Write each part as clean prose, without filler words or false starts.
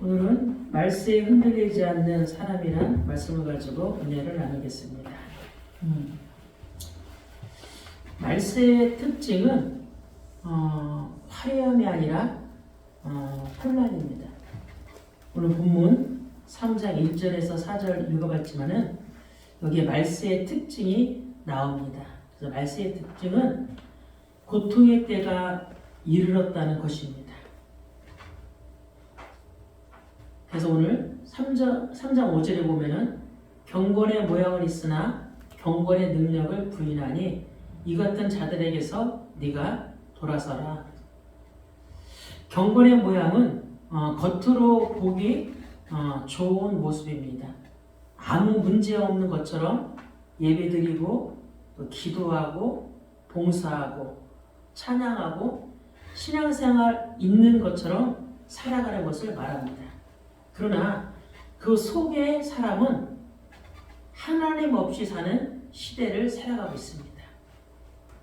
오늘은 말세에 흔들리지 않는 사람이란 말씀을 가지고 은혜를 나누겠습니다. 말세의 특징은 화려함이 아니라 혼란입니다. 오늘 본문 3장 1절에서 4절 읽어봤지만은 여기에 말세의 특징이 나옵니다. 그래서 말세의 특징은 고통의 때가 이르렀다는 것입니다. 그래서 오늘 3장 5절에 보면은 경건의 모양은 있으나 경건의 능력을 부인하니 이 같은 자들에게서 네가 돌아서라. 경건의 모양은 겉으로 보기 좋은 모습입니다. 아무 문제 없는 것처럼 예배드리고 또 기도하고 봉사하고 찬양하고 신앙생활 있는 것처럼 살아가는 것을 말합니다. 그러나 그 속의 사람은 하나님 없이 사는 시대를 살아가고 있습니다.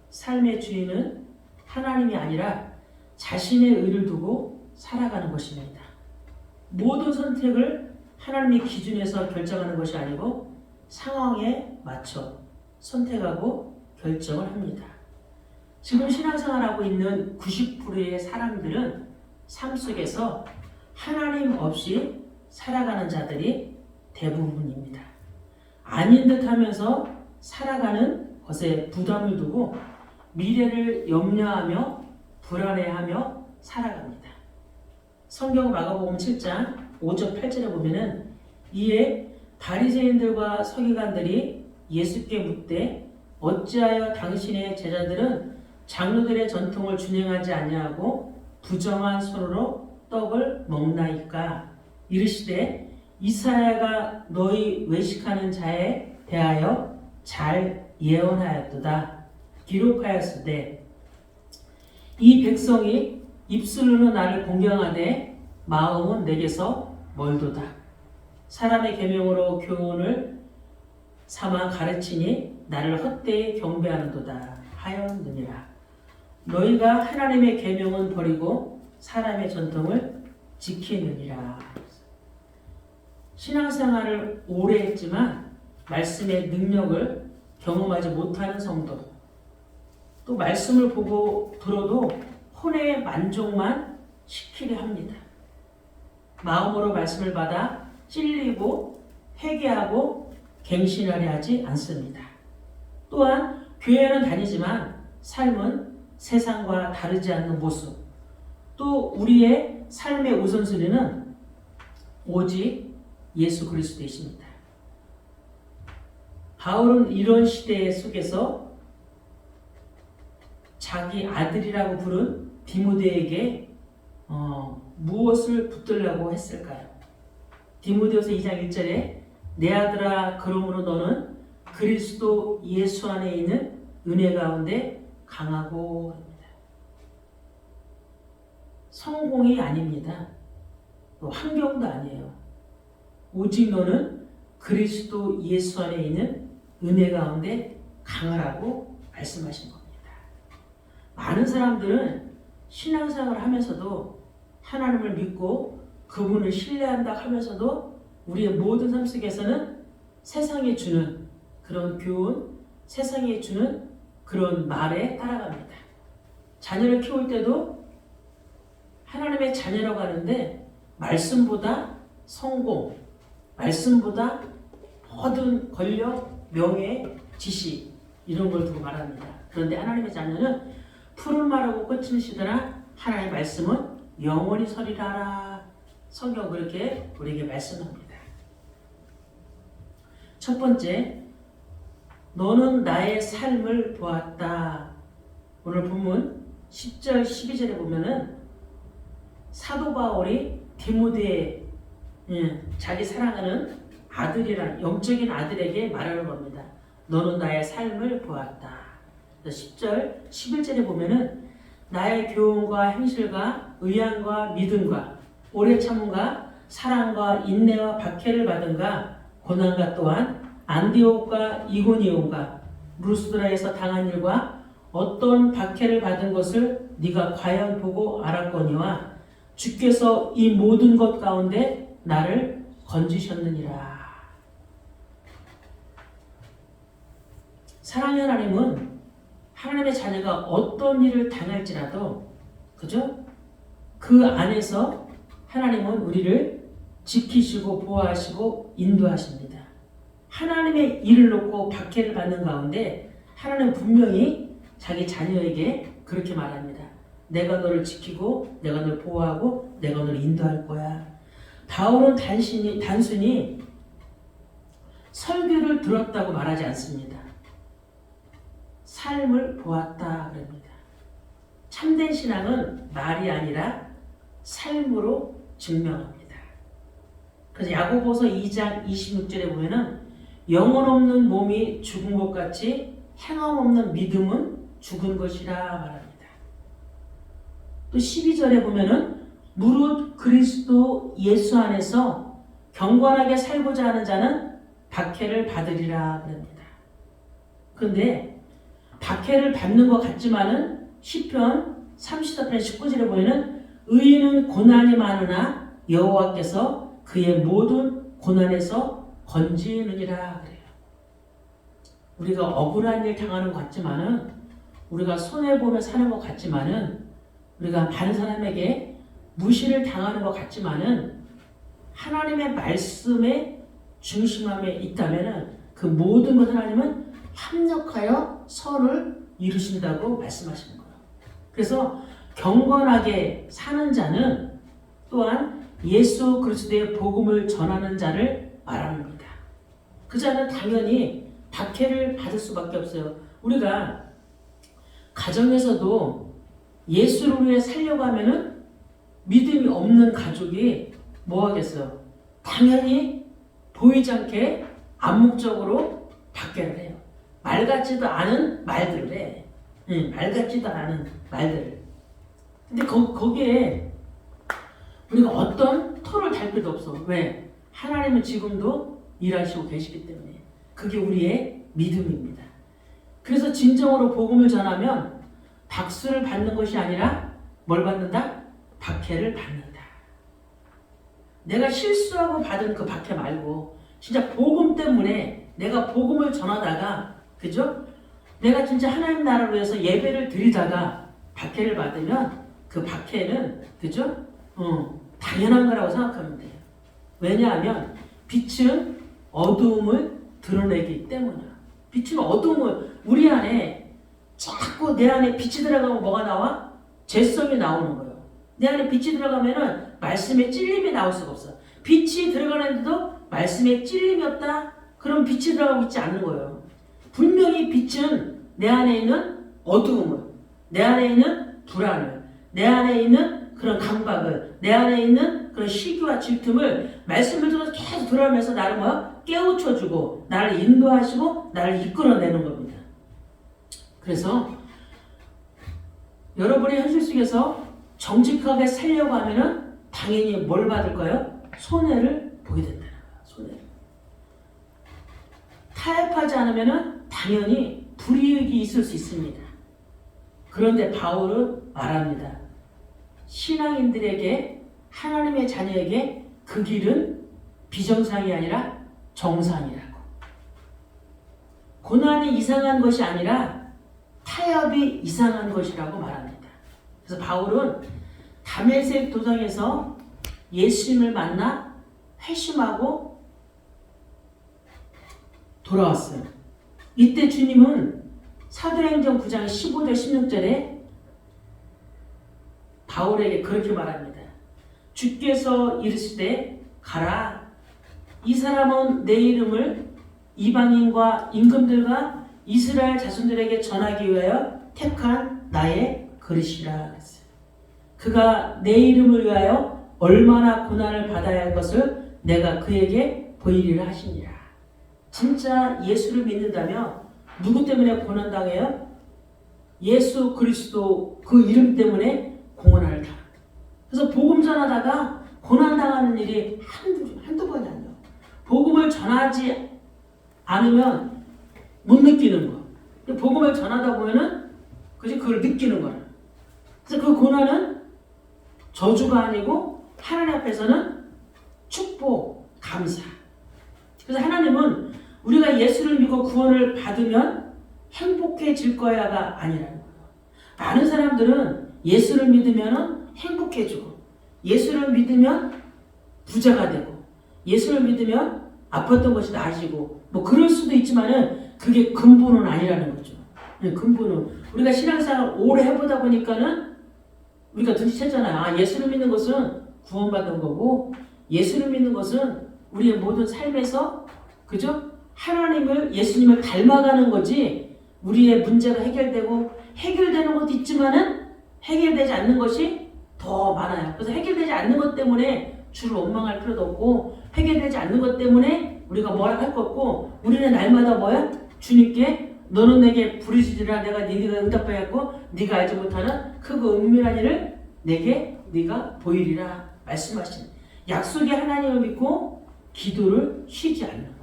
삶의 주인은 하나님이 아니라 자신의 의를 두고 살아가는 것입니다. 모든 선택을 하나님의 기준에서 결정하는 것이 아니고 상황에 맞춰 선택하고 결정을 합니다. 지금 신앙생활하고 있는 90%의 사람들은 삶 속에서 하나님 없이 살아가는 자들이 대부분입니다. 아닌 듯 하면서 살아가는 것에 부담을 두고 미래를 염려하며 불안해하며 살아갑니다. 성경 마가복음 7장 5절 8절에 보면은 이에 바리새인들과 서기관들이 예수께 묻되 어찌하여 당신의 제자들은 장로들의 전통을 준행하지 아니하고 부정한 손으로 떡을 먹나이까? 이르시되 이사야가 너희 외식하는 자에 대하여 잘 예언하였도다. 기록하였으되 이 백성이 입술로는 나를 공경하되 마음은 내게서 멀도다. 사람의 계명으로 교훈을 삼아 가르치니 나를 헛되이 경배하는도다 하였느니라. 너희가 하나님의 계명은 버리고 사람의 전통을 지키느니라. 신앙생활을 오래 했지만 말씀의 능력을 경험하지 못하는 성도, 또 말씀을 보고 들어도 혼의 만족만 시키려 합니다. 마음으로 말씀을 받아 찔리고 회개하고 갱신하려 하지 않습니다. 또한 교회는 다니지만 삶은 세상과 다르지 않는 모습, 또 우리의 삶의 우선순위는 오직 예수 그리스도이십니다. 바울은 이런 시대 속에서 자기 아들이라고 부른 디모데에게 무엇을 붙들려고 했을까요? 디모데후서 2장 1절에 내 아들아 그러므로 너는 그리스도 예수 안에 있는 은혜 가운데 강하고 합니다. 성공이 아닙니다. 또 환경도 아니에요. 오직 너는 그리스도 예수 안에 있는 은혜 가운데 강하라고 말씀하신 겁니다. 많은 사람들은 신앙생활을 하면서도 하나님을 믿고 그분을 신뢰한다 하면서도 우리의 모든 삶 속에서는 세상이 주는 그런 교훈, 세상이 주는 그런 말에 따라갑니다. 자녀를 키울 때도 하나님의 자녀라고 하는데 말씀보다 성공, 말씀보다 모든 권력, 명예, 지식 이런 걸 두고 말합니다. 그런데 하나님의 자녀는 푸른 말하고 끝은 시드나 하나님의 말씀은 영원히 서리라. 성경 그렇게 우리에게 말씀합니다. 첫 번째, 너는 나의 삶을 보았다. 오늘 본문 10절 12절에 보면은 사도 바울이 디모데의 자기 사랑하는 아들이란 영적인 아들에게 말하는 겁니다. 너는 나의 삶을 보았다. 10절 11절에 보면은 나의 교훈과 행실과 의향과 믿음과 오래 참음과 사랑과 인내와 박해를 받은가 고난과 또한 안디옥과 이고니온과 루스드라에서 당한 일과 어떤 박해를 받은 것을 네가 과연 보고 알았거니와 주께서 이 모든 것 가운데 나를 건지셨느니라. 사랑의 하나님은 하나님의 자녀가 어떤 일을 당할지라도, 그죠? 그 안에서 하나님은 우리를 지키시고 보호하시고 인도하십니다. 하나님의 일을 놓고 박해를 받는 가운데 하나님은 분명히 자기 자녀에게 그렇게 말합니다. 내가 너를 지키고 내가 너를 보호하고 내가 너를 인도할 거야. 바울은 단순히 설교를 들었다고 말하지 않습니다. 삶을 보았다 그럽니다. 참된 신앙은 말이 아니라 삶으로 증명합니다. 그래서 야고보서 2장 26절에 보면은 영혼 없는 몸이 죽은 것 같이 행함 없는 믿음은 죽은 것이라 말합니다. 또 12절에 보면은 무릇 그리스도 예수 안에서 경건하게 살고자 하는 자는 박해를 받으리라 그럽니다. 그런데 박해를 받는 것 같지만은 시편 34편 19절에 보면은 의인은 고난이 많으나 여호와께서 그의 모든 고난에서 건지느니라 그래요. 우리가 억울한 일 당하는 것 같지만은, 우리가 손해보며 사는 것 같지만은, 우리가 많은 사람에게 무시를 당하는 것 같지만은, 하나님의 말씀에 중심함에 있다면은 그 모든 것 하나님은 합력하여 선을 이루신다고 말씀하시는 거예요. 그래서 경건하게 사는 자는 또한 예수 그리스도의 복음을 전하는 자를 말합니다. 그 자는 당연히 박해를 받을 수밖에 없어요. 우리가 가정에서도 예수를 위해 살려고 하면은 믿음이 없는 가족이 뭐 하겠어요? 당연히 보이지 않게 암묵적으로 박해를 해요. 말 같지도 않은 말들을 해. 말 같지도 않은 말들을. 근데 거기에 우리가 어떤 토를 달 필요도 없어. 왜? 하나님은 지금도 일하시고 계시기 때문에. 그게 우리의 믿음입니다. 그래서 진정으로 복음을 전하면 박수를 받는 것이 아니라 뭘 받는다? 박해를 받는다. 내가 실수하고 받은 그 박해 말고 진짜 복음 때문에 내가 복음을 전하다가, 그죠? 내가 진짜 하나님 나라를 위해서 예배를 드리다가 박해를 받으면 그 박해는, 그죠? 당연한 거라고 생각하면 돼요. 왜냐하면 빛은 어두움을 드러내기 때문이야. 빛은 어두움을, 우리 안에 자꾸 내 안에 빛이 들어가면 뭐가 나와? 죄성이 나오는 거예요. 내 안에 빛이 들어가면은 말씀에 찔림이 나올 수가 없어. 빛이 들어가는데도 말씀에 찔림이 없다? 그럼 빛이 들어가고 있지 않는 거예요. 분명히 빛은 내 안에 있는 어두움을, 내 안에 있는 불안을, 내 안에 있는 그런 강박을, 내 안에 있는 그런 시기와 질투를 말씀을 들어서 계속 들어가면서 나를 깨우쳐주고 나를 인도하시고 나를 이끌어내는 겁니다. 그래서 여러분의 현실 속에서 정직하게 살려고 하면은 당연히 뭘 받을까요? 손해를 보게 된다는 거예요. 손해를. 타협하지 않으면은 당연히 불이익이 있을 수 있습니다. 그런데 바울은 말합니다. 신앙인들에게, 하나님의 자녀에게 그 길은 비정상이 아니라 정상이라고. 고난이 이상한 것이 아니라 타협이 이상한 것이라고 말합니다. 그래서 바울은 다메섹 도상에서 예수님을 만나 회심하고 돌아왔어요. 이때 주님은 사도행전 9장 15절 16절에 바울에게 그렇게 말합니다. 주께서 이르시되 가라. 이 사람은 내 이름을 이방인과 임금들과 이스라엘 자손들에게 전하기 위하여 택한 나의 그릇이라 했어요. 그가 내 이름을 위하여 얼마나 고난을 받아야 할 것을 내가 그에게 보이리라 하시니라. 진짜 예수를 믿는다면 누구 때문에 고난당해요? 예수 그리스도 그 이름 때문에 고난을 당합니다. 그래서 복음 전하다가 고난당하는 일이 한두 번이 아니에요. 복음을 전하지 않으면 못 느끼는 거. 복음을 전하다 보면은 그걸 느끼는 거야. 그래서 그 고난은 저주가 아니고 하나님 앞에서는 축복, 감사. 그래서 하나님은 우리가 예수를 믿고 구원을 받으면 행복해질 거야가 아니라는 거예요. 많은 사람들은 예수를 믿으면 행복해지고, 예수를 믿으면 부자가 되고, 예수를 믿으면 아팠던 것이 나아지고, 뭐 그럴 수도 있지만은 그게 근본은 아니라는 거죠. 근본은 우리가 신앙생활 오래 해보다 보니까는 우리가 눈치챘잖아요. 아, 예수를 믿는 것은 구원받는 거고, 예수를 믿는 것은 우리의 모든 삶에서 그죠? 하나님을, 예수님을 닮아가는 거지, 우리의 문제가 해결되는 것도 있지만은 해결되지 않는 것이 더 많아요. 그래서 해결되지 않는 것 때문에 주를 원망할 필요도 없고, 해결되지 않는 것 때문에 우리가 뭐라 할 거 없고, 우리는 날마다 뭐야? 주님께 너는 내게 부르시리라, 내가 네가 응답하였고 네가 알지 못하는 크고 은밀한 일을 내게 네가 보이리라 말씀하신 약속의 하나님을 믿고 기도를 쉬지 않는 거예요.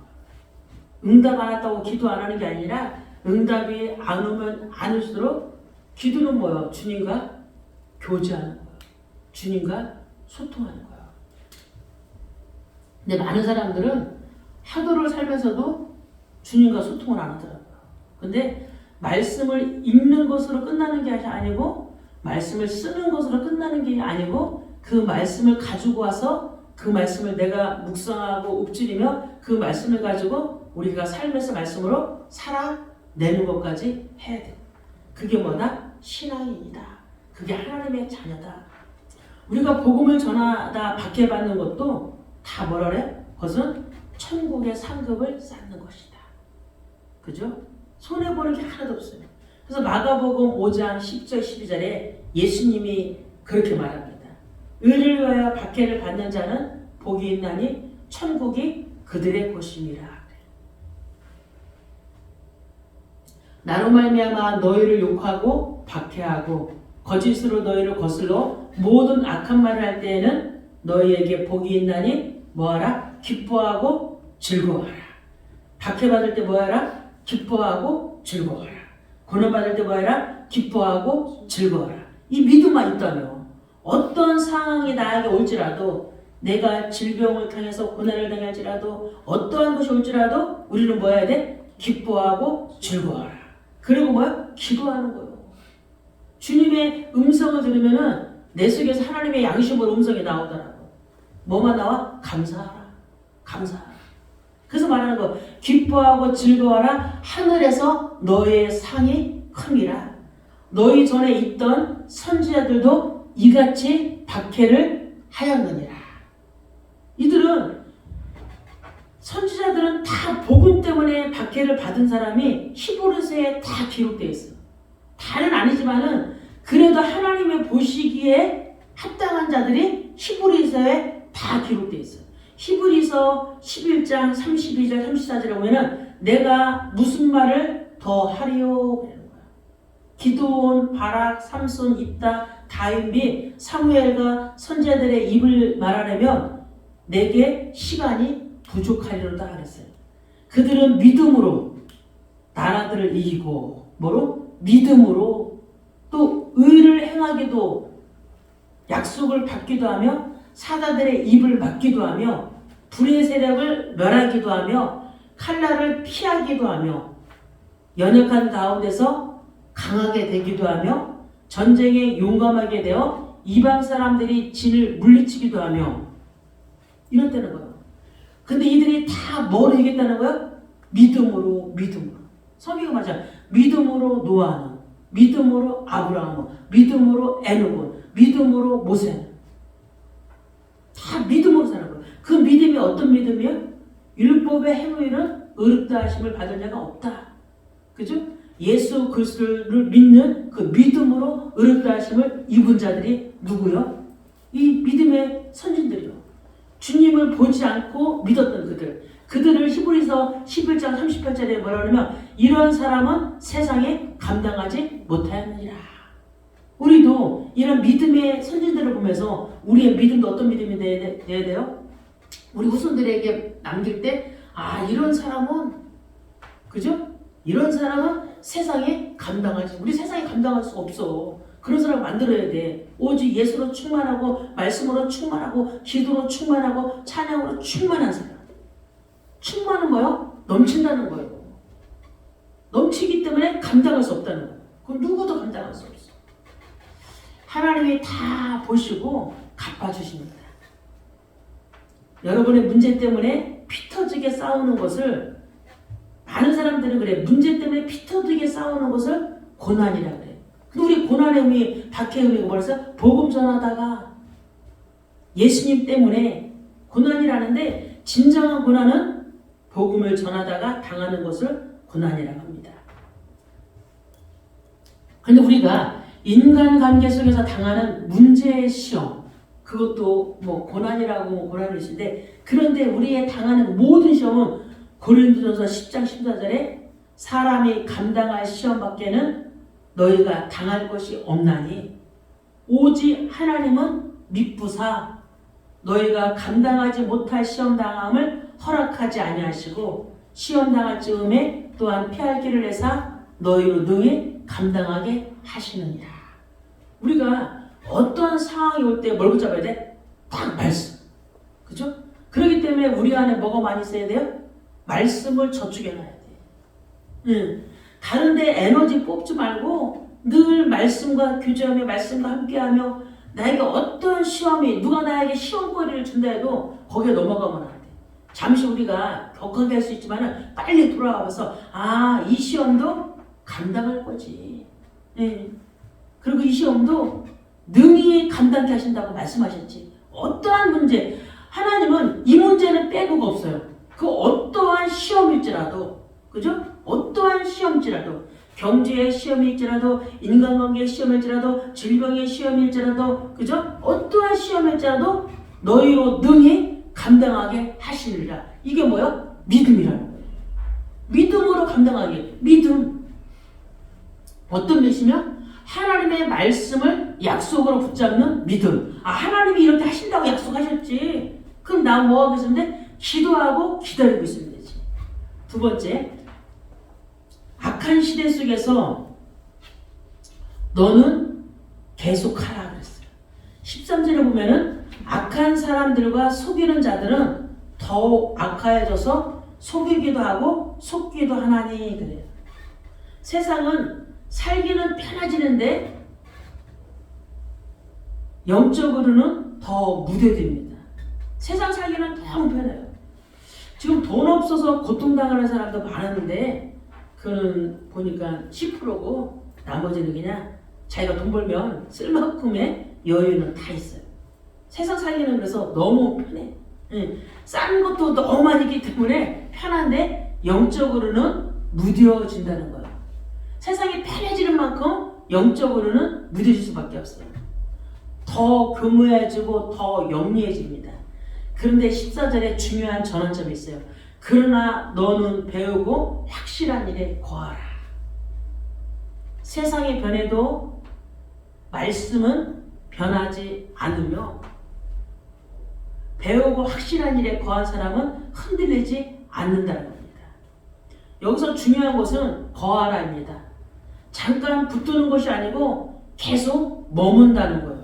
응답 안 왔다고 기도 안 하는 게 아니라 응답이 안 오면 안 올수록 기도는 뭐예요? 주님과 교제하는 거예요. 주님과 소통하는 거예요. 근데 많은 사람들은 하도를 살면서도 주님과 소통을 안 하더라고요. 근데 말씀을 읽는 것으로 끝나는 게 아니고, 말씀을 쓰는 것으로 끝나는 게 아니고, 그 말씀을 가지고 와서 그 말씀을 내가 묵상하고 읊조리며 그 말씀을 가지고 우리가 삶에서 말씀으로 살아내는 것까지 해야 돼요. 그게 뭐다? 신앙이다. 그게 하나님의 자녀다. 우리가 복음을 전하다 박해받는 것도 다 뭐라 그래? 그것은 천국의 상급을 쌓는 것이다. 그죠? 손해보는 게 하나도 없어요. 그래서 마가복음 5장 10절 12절에 예수님이 그렇게 말합니다. 의를 위하여 박해를 받는 자는 복이 있나니 천국이 그들의 것임이라. 나로 말미암아 너희를 욕하고 박해하고 거짓으로 너희를 거슬러 모든 악한 말을 할 때에는 너희에게 복이 있나니 뭐하라? 기뻐하고 즐거워하라. 박해받을 때 뭐하라? 기뻐하고 즐거워하라. 고난받을 때 뭐하라? 기뻐하고 즐거워하라. 이 믿음만 있다면 어떤 상황이 나에게 올지라도, 내가 질병을 당해서 고난을 당할지라도, 어떠한 것이 올지라도 우리는 뭐 해야 돼? 기뻐하고 즐거워하라. 그리고 뭐야? 기도하는 거예요. 주님의 음성을 들으면은 내 속에서 하나님의 양심으로 음성이 나오더라고. 뭐만 나와? 감사하라. 감사하라. 그래서 말하는 거, 기뻐하고 즐거워하라. 하늘에서 너의 상이 큼이라. 너희 전에 있던 선지자들도 이같이 박해를 하였느니라. 이들은, 선지자들은 다 복음 때문에 박해를 받은 사람이 히브리서에 다 기록되어 있어요. 다는 아니지만은 그래도 하나님의 보시기에 합당한 자들이 히브리서에 다 기록되어 있어요. 히브리서 11장 32절 34절에 보면은 내가 무슨 말을 더 하리요? 기드온, 바락, 삼손, 입다, 다윗 및 사무엘과 선지자들의 입을 말하려면 내게 시간이 부족하리로다 하랬어요. 그들은 믿음으로 나라들을 이기고, 뭐로? 믿음으로 또 의를 행하기도, 약속을 받기도 하며 사자들의 입을 막기도 하며 불의 세력을 멸하기도 하며 칼날을 피하기도 하며 연약한 가운데서 강하게 되기도 하며 전쟁에 용감하게 되어 이방 사람들이 진을 물리치기도 하며 이렇다는 거예요. 근데 이들이 다 뭘 얘기했다는 거예요? 믿음으로. 성경이 맞아. 믿음으로 노아는, 믿음으로 아브라함은, 믿음으로 에녹은, 믿음으로 모세는. 다 믿음으로 사는 거예요. 그 믿음이 어떤 믿음이에요? 율법의 행위는 의롭다 하심을 받을 자가 없다. 그죠? 예수 그리스도를 믿는 그 믿음으로 의롭다 하심을 입은 자들이 누구요? 이 믿음의 선진들이요. 주님을 보지 않고 믿었던 그들을 히브리서 11장 38절에 뭐라 그러면 이런 사람은 세상에 감당하지 못하였느니라. 우리도 이런 믿음의 선진들을 보면서 우리의 믿음도 어떤 믿음이 돼야 돼요? 우리 후손들에게 남길 때, 아, 이런 사람은, 그죠? 이런 사람은 세상에 감당하지. 우리 세상에 감당할 수 없어. 그런 사람 만들어야 돼. 오직 예수로 충만하고 말씀으로 충만하고 기도로 충만하고 찬양으로 충만한 사람. 충만은 뭐요? 넘친다는 거예요. 넘치기 때문에 감당할 수 없다는 거예요. 그건 누구도 감당할 수 없어. 하나님이 다 보시고 갚아주십니다. 여러분의 문제 때문에 피 터지게 싸우는 것을 많은 사람들은 그래. 문제 때문에 피 터지게 싸우는 것을 고난이라 그래. 근데 우리 고난의 의미, 박해의 의미가 뭐라서 복음 전하다가 예수님 때문에 고난이라는데 진정한 고난은 복음을 전하다가 당하는 것을 고난이라고 합니다. 그런데 우리가 인간관계 속에서 당하는 문제의 시험, 그것도 뭐 고난이라고 고난일 수 있는데, 그런데 우리의 당하는 모든 시험은 고린도전서 10장 14절에 사람이 감당할 시험밖에는 너희가 당할 것이 없나니 오직 하나님은 미쁘사 너희가 감당하지 못할 시험 당함을 허락하지 아니하시고 시험 당할 즈음에 또한 피할 길을 내사 너희로 능히 감당하게 하시느니라. 우리가 어떤 상황이 올 때 뭘 붙잡아야 돼? 딱 말씀. 그죠? 그렇기 때문에 우리 안에 뭐가 많이 있어야 돼요? 말씀을 저축해 놔야 돼. 다른데 에너지 뽑지 말고 늘 말씀과 교제하며 말씀과 함께하며 나에게 어떤 시험이 누가 나에게 시험거리를 준다 해도 거기에 넘어가면 안 돼. 잠시 우리가 격하게 할 수 있지만 빨리 돌아가면서 이 시험도 감당할 거지. 그리고 이 시험도 능히 감당케 하신다고 말씀하셨지. 어떠한 문제, 하나님은 이 문제는 빼고가 없어요. 그 어떠한 시험일지라도, 그죠? 어떠한 시험일지라도, 경제의 시험일지라도, 인간관계의 시험일지라도, 질병의 시험일지라도, 그죠? 어떠한 시험일지라도 너희로 능히 감당하게 하시리라. 이게 뭐야? 믿음이라는 거예요. 믿음으로 감당하게. 믿음. 어떤 믿음이면 하나님의 말씀을 약속으로 붙잡는 믿음. 하나님이 이렇게 하신다고 약속하셨지. 그럼 나 뭐 하고 있었는데? 기도하고 기다리고 있으면 되지. 두 번째, 악한 시대 속에서 너는 계속하라 그랬어요. 13절에 보면은 악한 사람들과 속이는 자들은 더욱 악하여져서 속이기도 하고 속기도 하나니 그래요. 세상은 살기는 편해지는데 영적으로는 더 무뎌집니다. 세상 살기는 너무 편해요. 지금 돈 없어서 고통당하는 사람도 많았는데 그는 보니까 10%고 나머지는 그냥 자기가 돈 벌면 쓸 만큼의 여유는 다 있어요. 세상 살기는 그래서 너무 편해. 싼 것도 너무 많이 있기 때문에 편한데 영적으로는 무뎌진다는 거예요. 세상이 편해지는 만큼 영적으로는 무뎌질 수밖에 없어요. 더 교묘해지고 더 영리해집니다. 그런데 14절에 중요한 전환점이 있어요. 그러나 너는 배우고 확실한 일에 거하라. 세상이 변해도 말씀은 변하지 않으며 배우고 확실한 일에 거한 사람은 흔들리지 않는다는 겁니다. 여기서 중요한 것은 거하라입니다. 잠깐 붙드는 것이 아니고 계속 머문다는 거예요.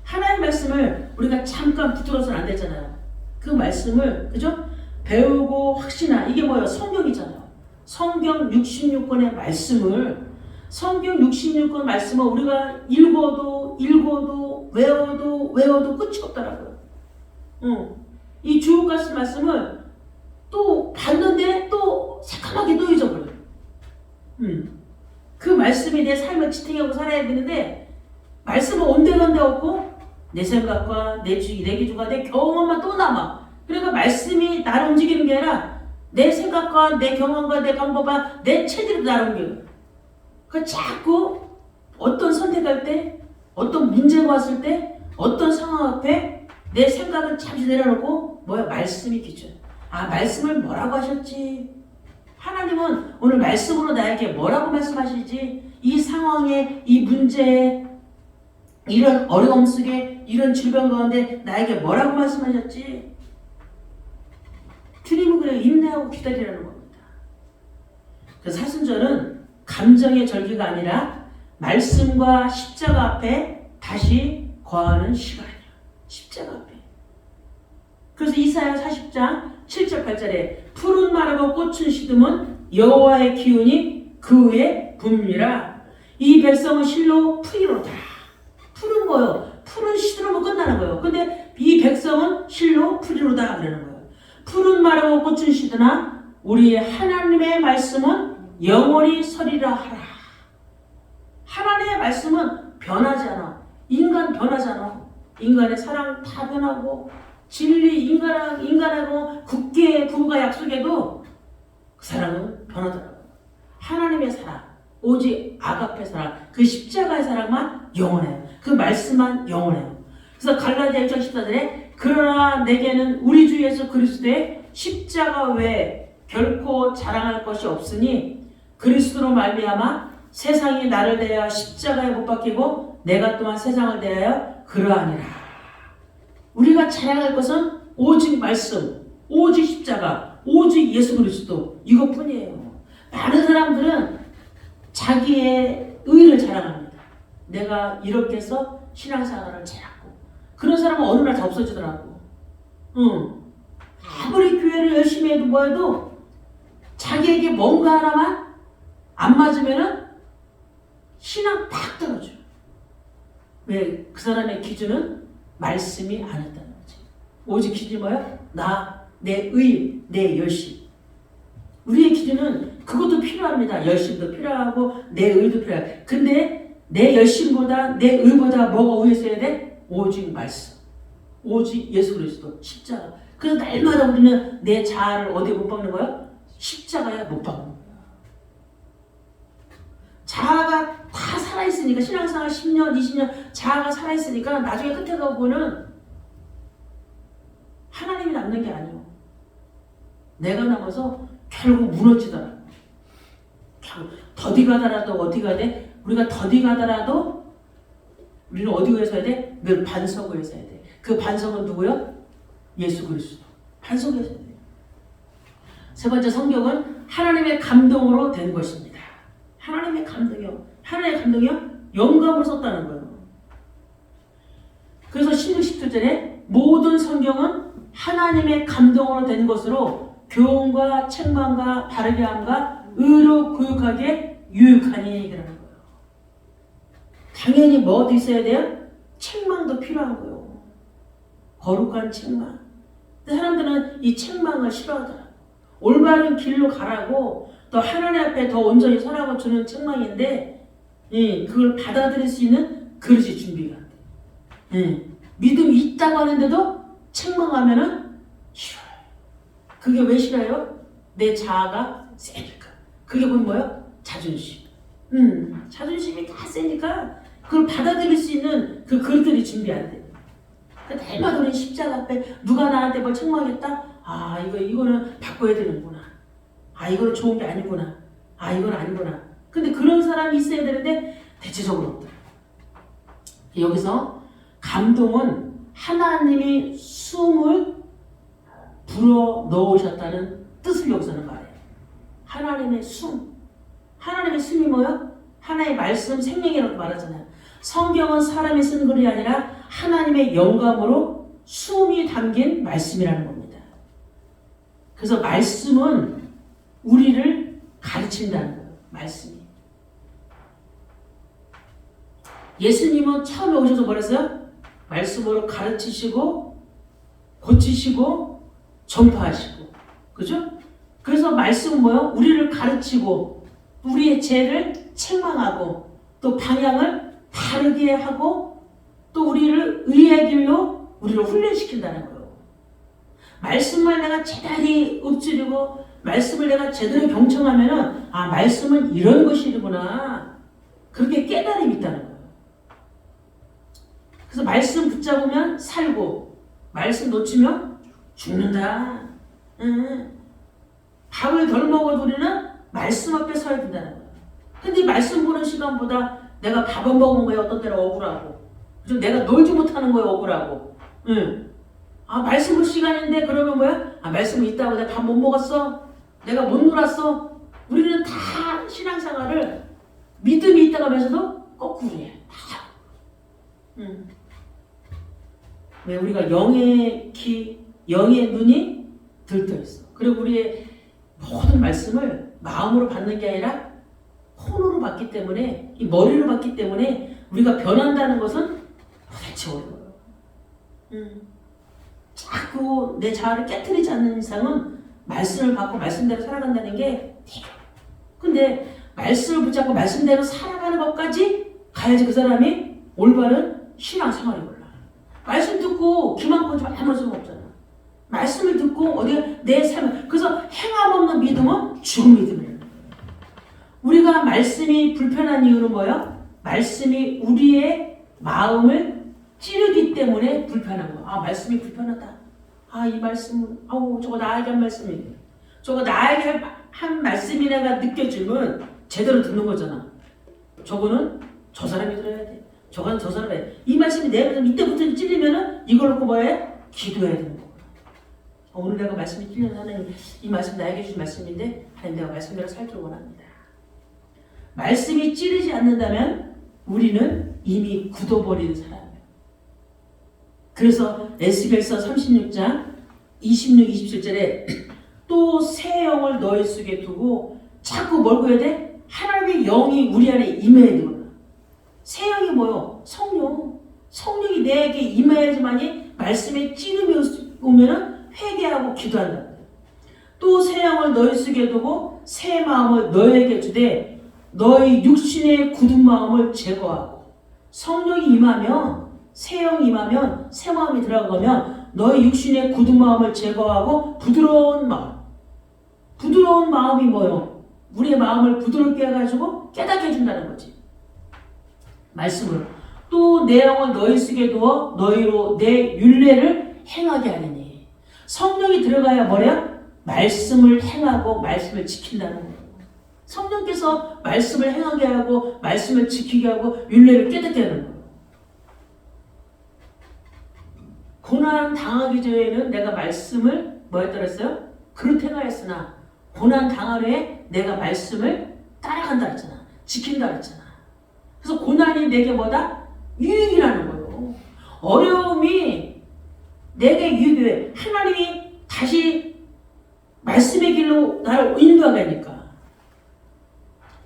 하나님의 말씀을 우리가 잠깐 붙들어서는 안 되잖아요. 그 말씀을, 그죠? 배우고 확신하. 이게 뭐예요? 성경이잖아요. 성경 66권의 말씀을, 성경 66권 말씀을 우리가 읽어도 외워도 끝이 없더라고요. 이 주옥같은 말씀을 또 봤는데 또 새까맣게 또 잊어버려요. 그 말씀이 내 삶을 지탱하고 살아야 되는데 말씀은 온데간데 없고 내 생각과 내 기준과 내 경험만 또 남아. 그러니까 말씀이 나를 움직이는 게 아니라 내 생각과 내 경험과 내 방법과 내 체질로 나를 움직여요. 그 자꾸 어떤 선택할 때, 어떤 문제가 왔을 때, 어떤 상황 앞에 내 생각은 잠시 내려놓고 말씀이 기준. 말씀을 뭐라고 하셨지? 하나님은 오늘 말씀으로 나에게 뭐라고 말씀하시지? 이 상황에, 이 문제에, 이런 어려움 속에, 이런 질병 가운데 나에게 뭐라고 말씀하셨지? 주님은 그래 인내하고 기다리라는 겁니다. 그 사순절은 감정의 절기가 아니라 말씀과 십자가 앞에 다시 거하는 시간이야. 십자가 앞에. 그래서 이사야 40장 7절 8절에 푸른 마르고 꽃은 시듬은 여호와의 기운이 그 위에 붐이라. 이 백성은 실로 풀이로다. 푸른 거요. 푸른 시들으면 끝나는 거예요. 근데 이 백성은 실로 풀이로다 그러는 거예요. 푸른 마르고 꽃은 시드나 우리 하나님의 말씀은 영원히 서리라 하라. 하나님의 말씀은 변하지 않아. 인간 변하지 않아. 인간의 사랑 다 변하고 진리 인간하고 국계 부부가 약속해도 그 사랑은 변하더라고요. 하나님의 사랑, 오직 아가페 사랑, 그 십자가의 사랑만 영원해요. 그 말씀만 영원해요. 그래서 갈라디아 1장 14절에 그러나 내게는 우리 주 예수 그리스도의 십자가 외에 결코 자랑할 것이 없으니 그리스도로 말미암아 세상이 나를 대하여 십자가에 못 박히고 내가 또한 세상을 대하여 그러하니라. 우리가 자랑할 것은 오직 말씀, 오직 십자가, 오직 예수 그리스도 이것뿐이에요. 많은 사람들은 자기의 의를 자랑합니다. 내가 이렇게 해서 신앙생활을 잘하고 그런 사람은 어느 날 다 없어지더라고. 아무리 교회를 열심히 해도 뭐해도 자기에게 뭔가 하나만 안 맞으면은 신앙 팍 떨어져. 왜? 그 사람의 기준은 말씀이 아니었다는 거지. 오직 기준이 뭐야? 나, 내 의, 내 열심. 우리의 기준은 그것도 필요합니다. 열심도 필요하고 내 의도 필요해. 근데 내 열심보다 내 의보다 뭐가 위에 있어야 돼? 오직 말씀. 오직 예수 그리스도 십자가. 그래서 날마다 우리는 내 자아를 어디에 못 박는 거야? 십자가에 못 박는 거야. 자아가 다 살아있으니까 신앙생활 10년, 20년 자아가 살아있으니까 나중에 끝에 가보면 하나님이 남는 게 아니에요. 내가 남아서 결국 무너지더라. 더디 가더라도 어디 가돼? 우리가 더디 가더라도 우리는 어디 위해서 해야 돼? 늘 반석 위해서 해야 돼. 그 반석은 누구요? 예수 그리스도. 반석 위해서 해야 돼. 세 번째 성경은 하나님의 감동으로 된 것입니다. 하나님의 감동이요. 하나님의 감동이요? 영감을 썼다는 거예요. 그래서 16, 17절에 모든 성경은 하나님의 감동으로 된 것으로 교훈과 책망과 바르게 함과 의로 교육하게 유익하니 그러는 거예요. 당연히 뭐도 있어야 돼요? 책망도 필요한 거예요. 거룩한 책망. 근데 사람들은 이 책망을 싫어하더라고요. 올바른 길로 가라고 또 하나님 앞에 더 온전히 서라고 주는 책망인데 그걸 받아들일 수 있는 그릇이 준비가 안 돼. 믿음이 있다고 하는데도 책망하면은 싫어요. 그게 왜 싫어요? 내 자아가 세니까. 그게 뭐예요? 자존심. 자존심이 다 세니까 그걸 받아들일 수 있는 그 그릇들이 준비 안 돼. 날마다 우리 십자가 앞에 누가 나한테 뭘 책망했다? 아 이거는 바꿔야 되는구나. 아 이거는 좋은 게 아니구나. 아 이건 아니구나. 근데 그런 사람이 있어야 되는데 대체적으로 없다. 여기서 감동은 하나님이 숨을 불어 넣으셨다는 뜻을 여기서는 말해요. 하나님의 숨. 하나님의 숨이 뭐야? 하나님의 말씀 생명이라고 말하잖아요. 성경은 사람이 쓴 글이 아니라 하나님의 영감으로 숨이 담긴 말씀이라는 겁니다. 그래서 말씀은 우리를 가르친다는 거예요. 말씀이. 예수님은 처음에 오셔서 뭐랬어요? 말씀으로 가르치시고 고치시고 전파하시고 그죠? 그래서 말씀은 뭐예요? 우리를 가르치고 우리의 죄를 책망하고 또 방향을 바르게 하고 또 우리를 의의 길로 우리를 훈련시킨다는 거예요. 말씀을 내가 제대로 읊조리고 말씀을 내가 제대로 경청하면은 아 말씀은 이런 것이구나 그렇게 깨달음이 있다는 거예요. 그래서 말씀 붙잡으면 살고 말씀 놓치면 죽는다. 밥을 덜 먹어도 우리는 말씀 앞에 서야 된다는 거예요. 근데 말씀 보는 시간보다 내가 밥을 먹은 거에 어떤 때는 억울하고 그리고 내가 놀지 못하는 거에 억울하고 아 말씀 볼 시간인데 그러면 뭐야? 아 말씀이 있다고 내가 밥 못 먹었어? 내가 못 놀았어? 우리는 다 신앙생활을 믿음이 있다고 하면서도 거꾸로 해. 왜 우리가 영의 눈이 들떠 있어. 그리고 우리의 모든 말씀을 마음으로 받는 게 아니라 혼으로 받기 때문에, 이 머리로 받기 때문에 우리가 변한다는 것은 도대체 어려워요. 자꾸 내 자아를 깨트리지 않는 이상은 말씀을 받고 말씀대로 살아간다는 게 돼요. 근데 말씀을 붙잡고 말씀대로 살아가는 것까지 가야지 그 사람이 올바른 신앙생활이 올라. 말씀 듣고 귀만 꽂으면 아무 소용 없잖아. 말씀을 듣고 어디가 내 삶을, 그래서 행함 없는 믿음은 죽은 믿음이에요. 우리가 말씀이 불편한 이유는 뭐예요? 말씀이 우리의 마음을 찌르기 때문에 불편한 거야. 아, 말씀이 불편하다. 아, 이 말씀은, 저거 나에게 한 말씀이네. 저거 나에게 한 말씀이라가 느껴지면 제대로 듣는 거잖아. 저거는 저 사람이 들어야 돼. 저건 저 사람이 해야 돼. 이 말씀이 내 이때부터 찔리면은 이걸 놓고 뭐해? 기도해야 되는 거야. 오늘 내가 말씀이 찔려서 하나님, 이 말씀 나에게 주신 말씀인데 하나님 내가 말씀대로 살기를 원합니다. 말씀이 찌르지 않는다면 우리는 이미 굳어버린 사람이에요. 그래서 에스겔서 36장 26, 27절에 또 새 영을 너희 속에 두고 자꾸 뭘 구해야 돼? 하나님의 영이 우리 안에 임해야 되거든. 새 영이 뭐요? 성령. 성령이 내게 임해야지만이 말씀에 찌름이 오면은 회개하고 기도한다. 또 새 영을 너희 속에 두고 새 마음을 너희에게 주되 너희 육신의 굳은 마음을 제거하고, 성령이 임하면, 새 영이 임하면, 새 마음이 들어가면 너희 육신의 굳은 마음을 제거하고 부드러운 마음. 부드러운 마음이 뭐요? 우리의 마음을 부드럽게 해가지고 깨닫게 해준다는 거지. 말씀으로. 또 내 영을 너희 속에 두어 너희로 내 율례를 행하게 하리니. 성령이 들어가야 뭐래요? 말씀을 행하고 말씀을 지킨다는 거예요. 성령께서 말씀을 행하게 하고 말씀을 지키게 하고 율례를 깨닫게 하는 거예요. 고난 당하기 전에는 내가 말씀을 뭐 했다 그랬어요? 그릇 행하였으나 고난 당한 후에 내가 말씀을 따라간다 했잖아. 지킨다 했잖아. 그래서 고난이 내게 뭐다? 유익이라는 거예요. 어려움이 내게 유익이, 하나님이 다시 말씀의 길로 나를 인도하니까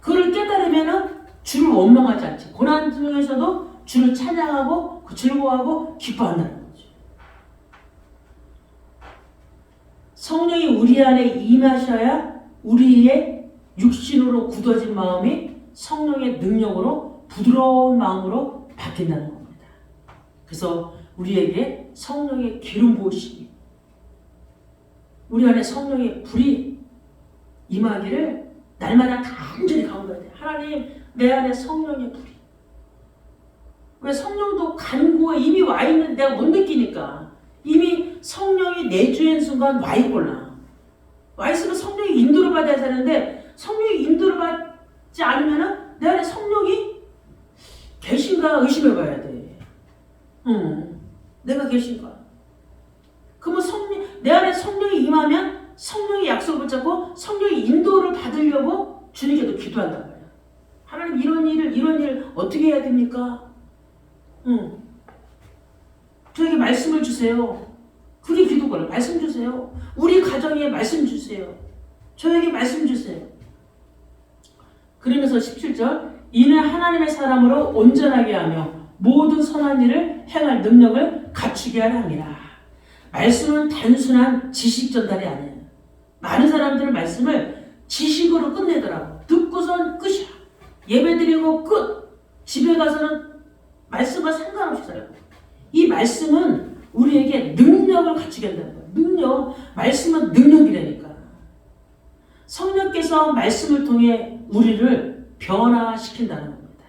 그걸 깨달으면은 주를 원망하지 않지. 고난 중에서도 주를 찬양하고 즐거워하고 기뻐한다는 거죠. 성령이 우리 안에 임하셔야 우리의 육신으로 굳어진 마음이 성령의 능력으로 부드러운 마음으로 바뀐다는 겁니다. 그래서 우리에게 성령의 기름 부으심이, 우리 안에 성령의 불이 임하기를 날마다 간절히 간구해야 돼. 하나님, 내 안에 성령의 불이. 왜? 성령도 간구에 이미 와 있는데 내가 못 느끼니까. 이미 성령이 내주인 순간 와 있구나. 와 있으면 성령이 인도를 받아야 되는데 성령이 인도를 받지 않으면 내 안에 성령이 계신가 의심해 봐야 돼. 내가 계신가? 그러면 내 안에 성령이 임하면 성령의 약속을 붙잡고 성령의 인도를 받으려고 주님께도 기도한단 말이야. 하나님, 이런 일을 어떻게 해야 됩니까? 저에게 말씀을 주세요. 그게 기도거든요. 말씀 주세요. 우리 가정에 말씀 주세요. 저에게 말씀 주세요. 그러면서 17절, 이는 하나님의 사람으로 온전하게 하며 모든 선한 일을 행할 능력을 갖추게 하려 함이라. 말씀은 단순한 지식 전달이 아니에요. 많은 사람들은 말씀을 지식으로 끝내더라고. 듣고선 끝이야. 예배드리고 끝. 집에 가서는 말씀과 상관없이 살아요. 이 말씀은 우리에게 능력을 갖추게 한다는 거예요. 능력. 말씀은 능력이라니까. 성령께서 말씀을 통해 우리를 변화시킨다는 겁니다.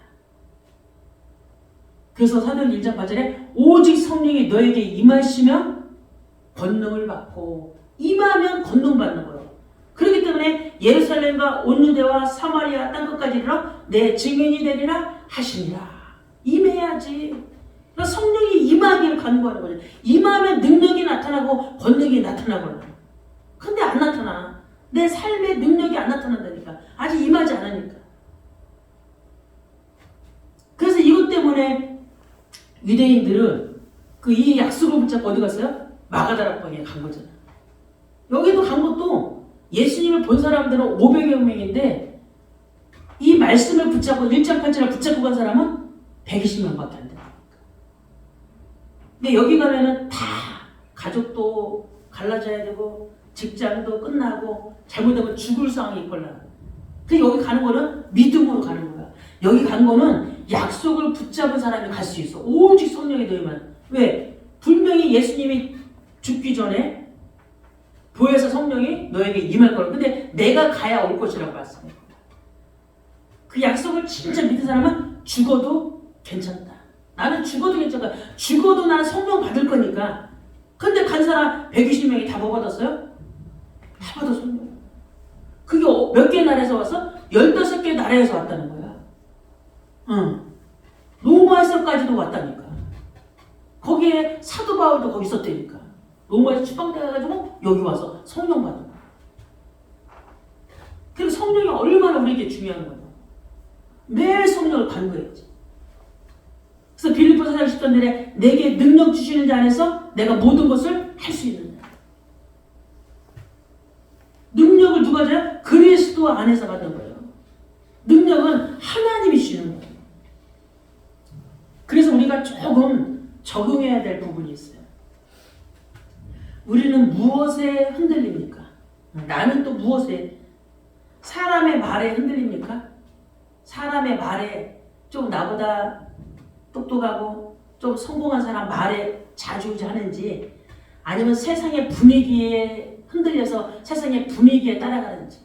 그래서 사도행 1장 8절에 오직 성령이 너에게 임하시면 권능을 받고, 임하면 권능 받는 거예요. 그렇기 때문에 예루살렘과 온 유대와 사마리아 땅끝까지 이르러 내 증인이 되리라 하시니라. 임해야지. 그러니까 성령이 임하기를 간구하는 거죠. 임하면 능력이 나타나고 권능이 나타나거든요. 근데 안 나타나. 내 삶의 능력이 안 나타난다니까. 아직 임하지 않으니까. 그 때문에 유대인들은 그 이 약속을 붙잡고 어디 갔어요? 마가다락방에 간 거잖아요. 여기도 간 것도 예수님을 본 사람들은 500여 명인데 이 말씀을 붙잡고 1장 8절을 붙잡고 간 사람은 120명밖에 안 돼요. 근데 여기 가면은 다 가족도 갈라져야 되고 직장도 끝나고 잘못하면 죽을 상황이 있거나. 그 여기 가는 거는 믿음으로 가는 거야. 여기 간 거는 약속을 붙잡은 사람이 갈 수 있어. 오직 성령이 너희만. 왜? 분명히 예수님이 죽기 전에 보혜사 성령이 너에게 임할 거라. 근데 내가 가야 올 것이라고 말씀해. 그 약속을 진짜 믿는 사람은 죽어도 괜찮다. 나는 죽어도 괜찮다. 죽어도 나는 성령 받을 거니까. 근데 간 사람 120명이 다 뭐 받았어요? 다 받아 성령. 그게 몇 개 나라에서 왔어? 15개 나라에서 왔다는 거야. 응. 로마에서까지도 왔다니까. 거기에 사도 바울도 거기 있었다니까. 로마에서 추방돼가지고 여기 와서 성령 받은 거야. 그리고 성령이 얼마나 우리에게 중요한 거야. 매일 성령을 간구해야지. 그래서 빌립보서 4장 10절에 내게 능력 주시는 자 안에서 내가 모든 것을 할 수 있는 자. 능력을 누가 줘요? 그리스도 안에서 받는 거예요. 능력은 하나님이 주시는 거예요. 그래서 우리가 조금 적응해야 될 부분이 있어요. 우리는 무엇에 흔들립니까? 나는 또 무엇에? 사람의 말에 흔들립니까? 사람의 말에 좀 나보다 똑똑하고 좀 성공한 사람 말에 좌지우지하는지 아니면 세상의 분위기에 흔들려서 세상의 분위기에 따라가는지.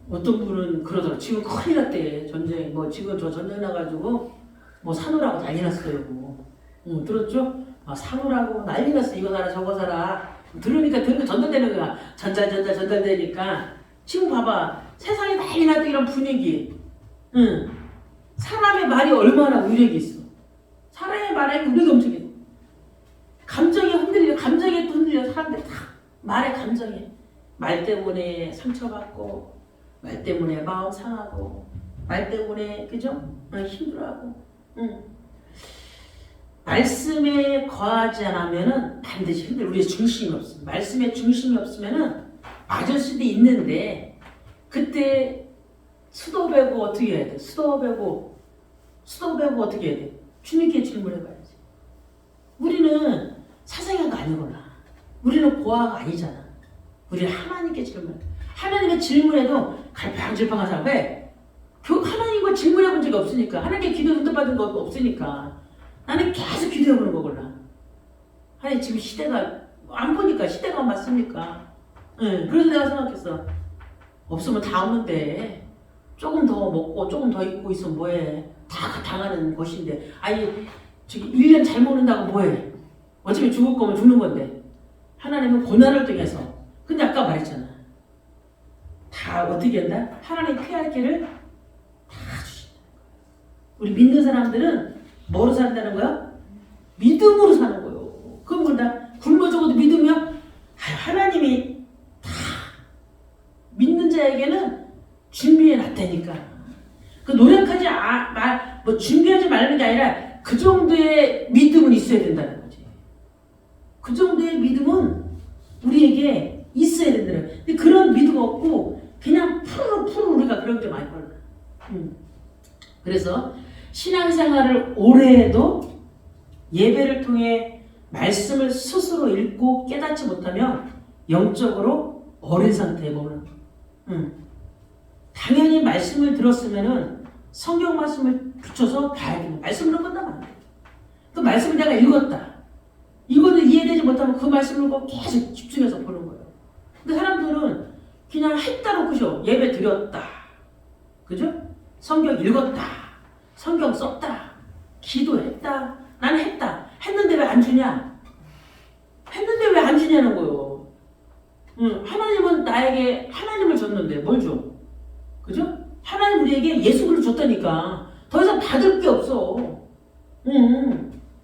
어떤 분은 그러더라고요. 지금 큰일 났대. 전쟁. 뭐 지금 저 전쟁 나가지고 뭐 사노라고 난리 났어요. 들었죠? 사노라고 난리 났어. 이거 사라 저거 사라. 들으니까 전달되는 거야. 전달되니까. 지금 봐봐. 세상에 난리 났다 이런 분위기. 사람의 말이 얼마나 위력이 있어. 사람의 말에 위력이 엄청 있어. 감정이 흔들려. 감정에 또 흔들려. 사람들 다 말에 감정에. 말 때문에 상처받고 말 때문에 마음 상하고 말 때문에 그죠? 힘들어하고 말씀에 거하지 않으면은 반드시 힘들어. 우리의 중심이 없어. 말씀에 중심이 없으면은 맞을 수도 있는데 그때 수도 배고 어떻게 해야 돼? 수도 배고 어떻게 해야 돼? 주님께 질문해봐야지. 우리는 사상이가 아니구나. 우리는 고아가 아니잖아. 우리는 하나님께 질문해. 하나님의 질문에도 갈팡질팡한 사람. 왜? 하나님과 질문해본 적이 없으니까. 하나님께 기도 응답받은 거 없으니까. 나는 계속 기도해보는 거구나. 아니 지금 시대가 안 보니까 시대가 안 맞습니까? 그래서 내가 생각했어. 없으면 다 없는데 조금 더 먹고 조금 더 입고 있으면 뭐해. 다 당하는 것인데. 아니 저기 1년 잘 먹는다고 뭐해. 어차피 죽을 거면 죽는 건데. 하나님은 고난을 통해서. 근데 아까 말했잖아. 다 어떻게 한다? 하나님 피할 길을 다 주신다. 우리 믿는 사람들은 뭐로 산다는 거야? 믿음으로 사는 거예요. 그럼 뭐다? 굶어 죽어도 믿으면 하나님이 다 믿는 자에게는 준비해 놨다니까. 그 노력하지 뭐 준비하지 말는 게 아니라 그 정도의 믿음은 있어야 된다는 거지. 그 정도의 믿음은 우리에게 있어야 된다는 거야. 근데 그런 믿음 없고 그냥 푸르 우리가 그런 게 많이 걸려. 그래서 신앙생활을 오래 해도 예배를 통해 말씀을 스스로 읽고 깨닫지 못하면 영적으로 어린 상태에 머무는 거예요. 당연히 말씀을 들었으면은 성경 말씀을 붙여서 봐야 돼요. 말씀으로 끝나면 안 돼요. 그 말씀을 내가 읽었다. 이거는 이해되지 못하면 그 말씀을 보고 계속 집중해서 보는 거예요. 근데 사람들은 그냥 했다고 그죠? 예배 드렸다. 그죠? 성경 읽었다. 성경 썼다. 기도했다. 나는 했다. 했는데 왜 안 주냐? 했는데 왜 안 주냐는 거예요. 하나님은 나에게 하나님을 줬는데 뭘 줘? 그죠? 하나님 우리에게 예수를 줬다니까. 더 이상 받을 게 없어.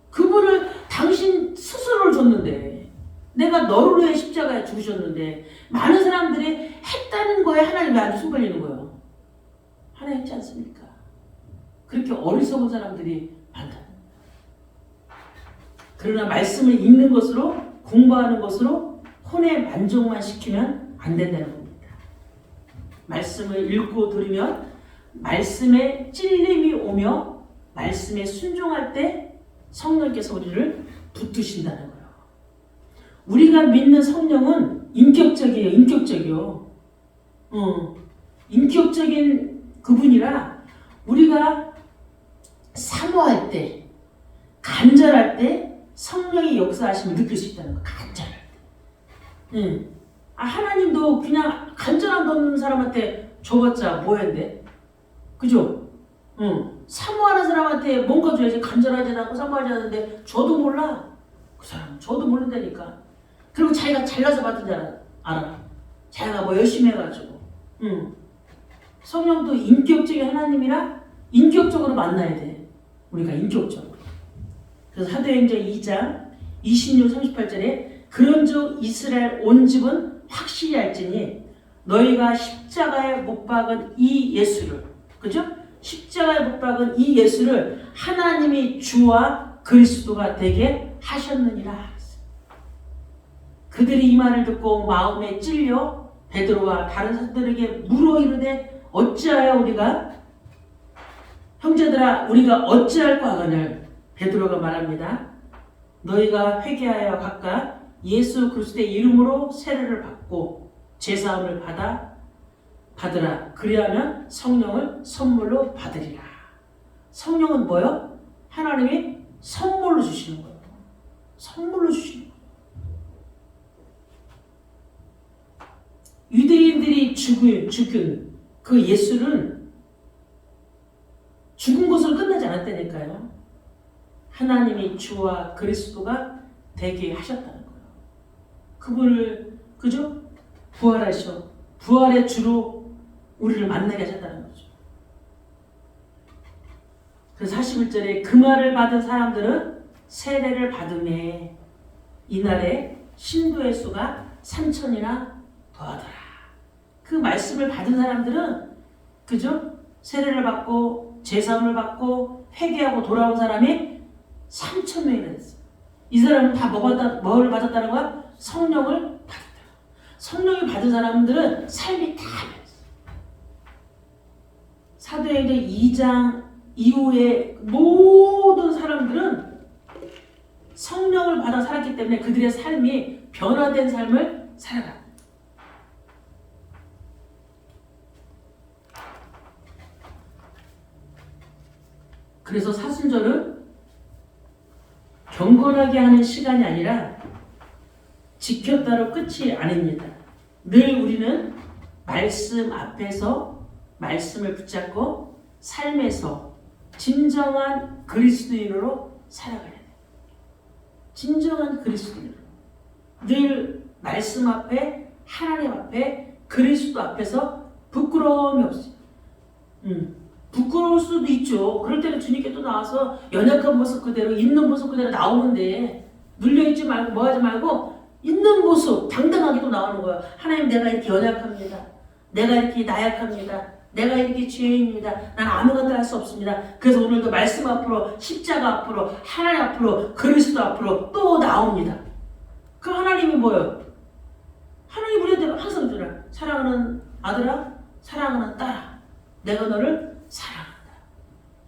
그분을 당신 스스로를 줬는데 내가 너를 위해 십자가에 죽으셨는데 많은 사람들이 했다는 거에 하나님 왜 안 손 벌리는 거예요? 하나 했지 않습니까? 그렇게 어리석은 사람들이 많다. 그러나 말씀을 읽는 것으로 공부하는 것으로 혼의 만족만 시키면 안 된다는 겁니다. 말씀을 읽고 들으면 말씀에 찔림이 오며 말씀에 순종할 때 성령께서 우리를 붙드신다는 거예요. 우리가 믿는 성령은 인격적이에요. 인격적인 그분이라 우리가 사모할 때, 간절할 때 성령의 역사하심을 느낄 수 있다는 거. 간절할 때. 하나님도 그냥 간절함도 없는 사람한테 줘봤자 뭐했는데? 그죠? 사모하는 사람한테 뭔가 줘야지. 간절하지 않고 사모하지 않는데 줘도 몰라. 그 사람은 줘도 모른다니까. 그리고 자기가 잘나서 받은 줄 알아. 자기가 뭐 열심히 해가지고. 성령도 인격적인 하나님이라 인격적으로 만나야 돼. 우리가 인격적으로. 그래서 사도행전 2장 26, 38절에 그런즉 이스라엘 온 집은 확실히 알지니 너희가 십자가에 못 박은 이 예수를, 그죠? 십자가에 못 박은 이 예수를 하나님이 주와 그리스도가 되게 하셨느니라. 그들이 이 말을 듣고 마음에 찔려 베드로와 다른 사람들에게 물어 이르되 어찌하여 우리가 형제들아 우리가 어찌할까 하거늘 베드로가 말합니다. 너희가 회개하여 각각 예수 그리스도의 이름으로 세례를 받고 제사함을 받으라. 그리하면 성령을 선물로 받으리라. 성령은 뭐요? 하나님이 선물로 주시는 거예요. 선물로 주시는 거예요. 유대인들이 죽은 그 예수는 죽은 것으로 끝나지 않았다니까요. 하나님이 주와 그리스도가 되게 하셨다는 거예요. 그분을 그죠? 부활하셔. 부활의 주로 우리를 만나게 하셨다는 거죠. 그래서 41절에 그 말을 받은 사람들은 세례를 받음에 이날에 신도의 수가 3,000이나 더하더라. 그 말씀을 받은 사람들은 그죠? 세례를 받고 제사함을 받고 회개하고 돌아온 사람이 3,000명이나 됐어요. 이 사람은 다 뭐를 받았다는 거야? 성령을 받았다. 성령을 받은 사람들은 삶이 다 변했어요. 사도행전 2장 이후에 모든 사람들은 성령을 받아 살았기 때문에 그들의 삶이 변화된 삶을 살아가. 그래서 사순절은 경건하게 하는 시간이 아니라 지켰다로 끝이 아닙니다. 늘 우리는 말씀 앞에서 말씀을 붙잡고 삶에서 진정한 그리스도인으로 살아가야 돼요. 진정한 그리스도인으로. 늘 말씀 앞에 하나님 앞에 그리스도 앞에서 부끄러움이 없어요. 부끄러울 수도 있죠. 그럴 때는 주님께 또 나와서 연약한 모습 그대로 있는 모습 그대로 나오는데 눌려있지 말고 뭐하지 말고 있는 모습 당당하게 또 나오는 거예요. 하나님 내가 이렇게 연약합니다. 내가 이렇게 나약합니다. 내가 이렇게 죄인입니다. 난 아무것도 할 수 없습니다. 그래서 오늘도 말씀 앞으로 십자가 앞으로 하나님 앞으로 그리스도 앞으로 또 나옵니다. 그럼 하나님이 뭐예요? 하나님 우리한테 항상 주라. 사랑하는 아들아 사랑하는 딸아 내가 너를 사랑한다.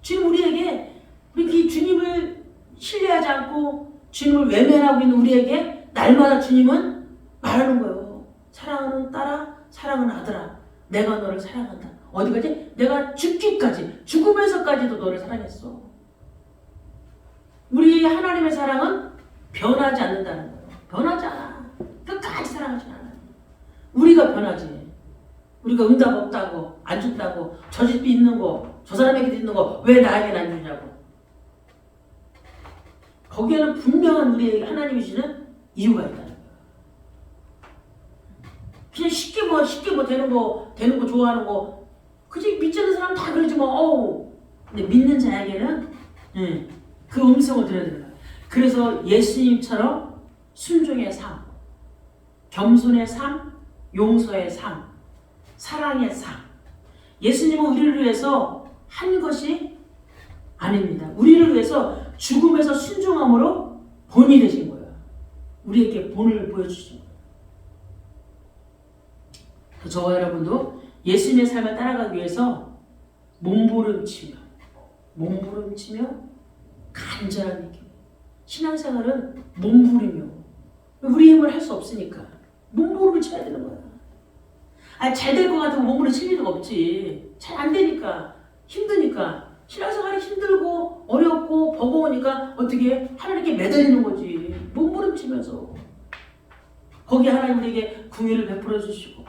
지금 우리에게 우리 주님을 신뢰하지 않고 주님을 외면하고 있는 우리에게 날마다 주님은 말하는 거예요. 사랑하는 딸아, 사랑하는 아들아, 내가 너를 사랑한다. 어디까지? 내가 죽기까지, 죽으면서까지도 너를 사랑했어. 우리 하나님의 사랑은 변하지 않는다는 거예요. 변하지 않아. 끝까지 사랑하지 않아. 우리가 변하지. 우리가 응답 없다고, 안 준다고, 저 집도 있는 거, 저 사람에게도 있는 거, 왜 나에게는 안 주냐고. 거기에는 분명한 우리에게 하나님이 주시는 이유가 있다는 거예요. 그냥 쉽게 뭐 되는 거 좋아하는 거, 그치? 믿지 않는 사람 다 그러지 뭐, 근데 믿는 자에게는, 그 음성을 들어야 된다. 그래서 예수님처럼 순종의 삶, 겸손의 삶, 용서의 삶, 사랑의 삶, 예수님은 우리를 위해서 한 것이 아닙니다. 우리를 위해서 죽음에서 순종함으로 본이 되신 거예요. 우리에게 본을 보여주신 거예요. 저와 여러분도 예수님의 삶을 따라가기 위해서 몸부림치며 간절한 느낌. 신앙생활은 몸부림이요. 우리 힘을 할 수 없으니까 몸부림을 쳐야 되는 거야. 잘 될 것 같으면 몸부림 칠 일은 없지. 잘 안 되니까, 힘드니까. 신앙생활이 힘들고 어렵고 버거우니까 어떻게 하나님께 매달리는 거지. 몸부림치면서. 거기에 하나님 우리에게 긍휼을 베풀어 주시고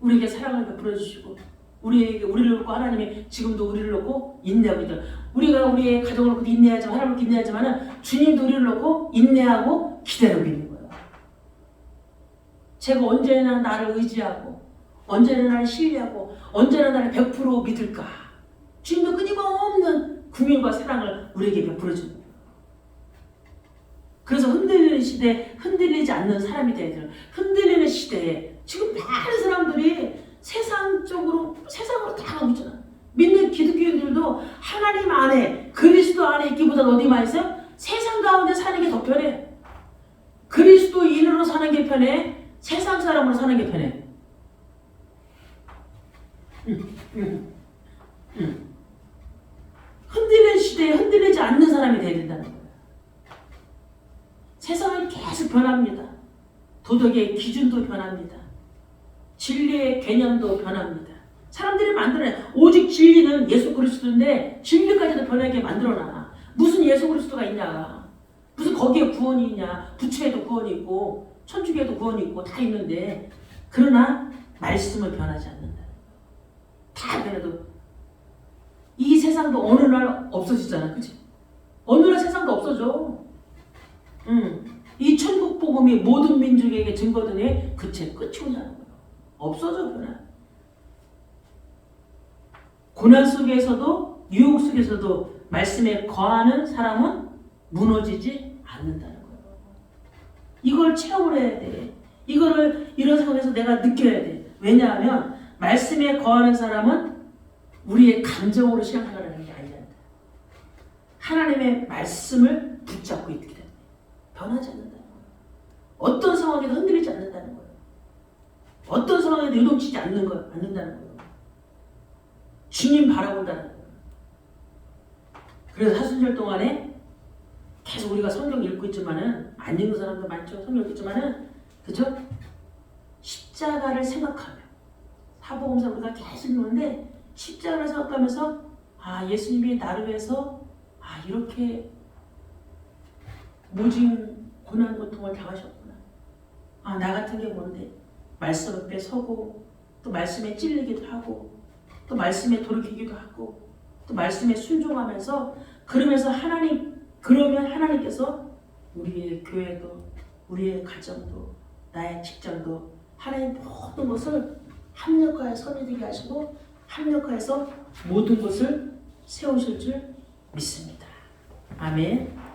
우리에게 사랑을 베풀어 주시고 우리를 놓고 하나님이 지금도 우리를 놓고 인내하고 있다. 우리가 우리의 가정을 놓고 인내하지만 하나님을 놓고 인내하지만 주님도 우리를 놓고 인내하고 기다리고 있는 거예요. 제가 언제나 나를 의지하고 언제나 나를 신뢰하고 언제나 나를 100% 믿을까? 주님도 끊임없는 긍휼과 사랑을 우리에게 베풀어 주는 거예요. 그래서 흔들리는 시대에 흔들리지 않는 사람이 돼야 돼요. 흔들리는 시대에 지금 많은 사람들이 세상으로 다 가고 있잖아. 믿는 기독교인들도 하나님 안에 그리스도 안에 있기보다 어디만 있어요? 세상 가운데 사는 게 더 편해. 그리스도인으로 사는 게 편해? 세상 사람으로 사는 게 편해? 흔들리는 시대에 흔들리지 않는 사람이 돼야 된다는 거예요. 세상은 계속 변합니다. 도덕의 기준도 변합니다. 진리의 개념도 변합니다. 사람들이 만들어내. 오직 진리는 예수 그리스도인데 진리까지도 변하게 만들어놔. 무슨 예수 그리스도가 있냐. 무슨 거기에 구원이 있냐. 부처에도 구원이 있고 천주교에도 구원이 있고 다 있는데 그러나 말씀은 변하지 않는다. 다 변해도 이 세상도 어느 날 없어지잖아. 그치? 어느 날 세상도 없어져. 이 천국 복음이 모든 민족에게 증거되니 그체 끝이 오냐는 거예요. 없어져 그날. 고난 속에서도 유혹 속에서도 말씀에 거하는 사람은 무너지지 않는다는 거예요. 이걸 체험을 해야 돼. 이거를 이런 상황에서 내가 느껴야 돼. 왜냐하면 말씀에 거하는 사람은 우리의 감정으로 신앙생활하는 게 아니라 하나님의 말씀을 붙잡고 있기 때문에 변하지 않는다는 거예요. 어떤 상황에도 흔들리지 않는다는 거예요. 어떤 상황에도 요동치지 않는다는 거예요. 주님 바라본다는 거예요. 그래서 사순절 동안에 계속 우리가 성경 읽고 있지만은 안 읽는 사람도 많죠. 성경 읽고 있지만은 그죠? 십자가를 생각하며 사복음서 우리가 계속 읽는데 십자가를 생각하면서 예수님이 나를 위해서 이렇게 모진 고난 고통을 당하셨구나. 나 같은 게 뭔데? 말씀 앞에 서고 또 말씀에 찔리기도 하고 또 말씀에 돌이키기도 하고 또 말씀에 순종하면서 그러면 하나님께서 우리의 교회도 우리의 가정도 나의 직장도 하나님 모든 것을 합력하여 선이 되게 하시고 합력하여서 모든 것을 세우실 줄 믿습니다. 아멘.